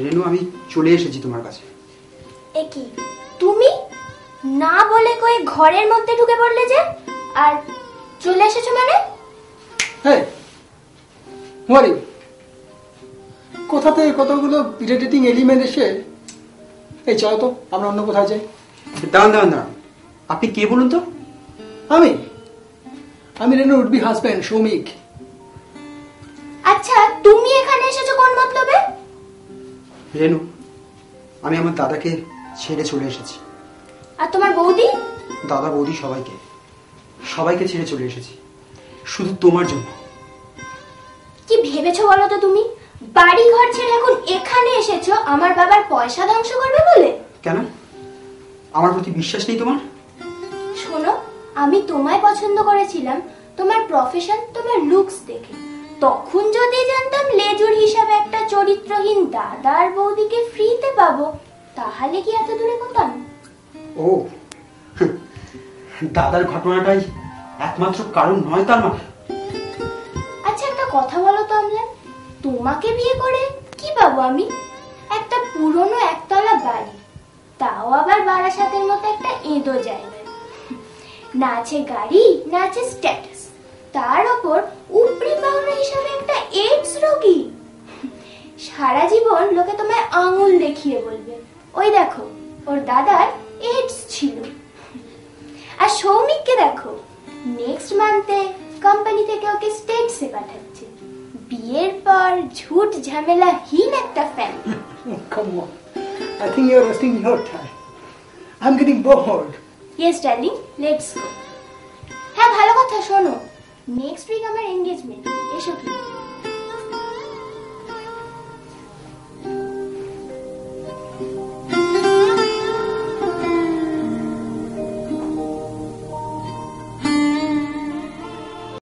রেনু, আমি চলে এসেছি তোমার কাছে। এ কি তুমি না বলে কই ঘরের মধ্যে ঢুকে পড়লে যে? আর চলে এসেছো মানে? হ্যাঁ, ওয়ারি কোথা থেকে কতগুলো ইরিটেটিং এলিমেন্ট এসে। এই চলো তো আমরা অন্য কোথায় যাই। দাঁড়ান, আপনি কে বলুন তো? আমি রেনুর উড বি হাজবেন্ড সৌমিক। আচ্ছা, তুমি এখানে এসেছো কোন মতলবে? রেনু, আমি আমার দাদাকে ছেড়ে চলে এসেছি। আর তোমার বৌদি? দাদা বৌদি সবাইকে ছেড়ে চলে এসেছি শুধু তোমার জন্য। কি ভেবেছো বলো তো তুমি? বাড়ি ঘর ছেড়ে এখন এখানে এসেছো আমার বাবার পয়সা ধ্বংস করবে বলে? কেন, আমার প্রতি বিশ্বাস নেই তোমার? শোনো, আমি তোমায় পছন্দ করেছিলাম তোমার প্রফেশন, তোমার লুকস দেখে। তখন যদি জানতাম লেজুর হিসাবে একটা চরিত্রহীন দাদা আর বৌদিকে ফ্রিতে পাবো, তাহলে কি এত দূরে হতাম? ও, দাদার ঘটনাটাই একমাত্র কারণ নয় তার মানে? আচ্ছা, একটা কথা বলো তো আমলা, তোমাকে বিয়ে করে কি পাবো আমি? একটা পুরনো একতলা বাড়ি, তাও আবার বারাসাতের মতো একটা এঁদো জায়গায়। না আছে গাড়ি, না আছে স্ট্যাটাস, তার ওপর উপরি পাওনা হিসাবে একটা এইডস রোগী। সারা জীবন লোকে তোমায় আঙুল দেখিয়ে বলবে, ওই দেখো ওর দাদার এইডস ছিল। আর সৌমিককে দেখো, নেক্সট মান্থে কোম্পানি থেকে ওকে স্টেটসে পাঠাচ্ছে। বিয়ের পর ঝুট ঝামেলাহীন একটা family. Come on, I think you're wasting your time. I'm getting bored. Yes, darling, let's go. হ্যাঁ, ভালো কথা। শোনো, নেক্সট উইক আমার এনগেজমেন্ট, এসো কি?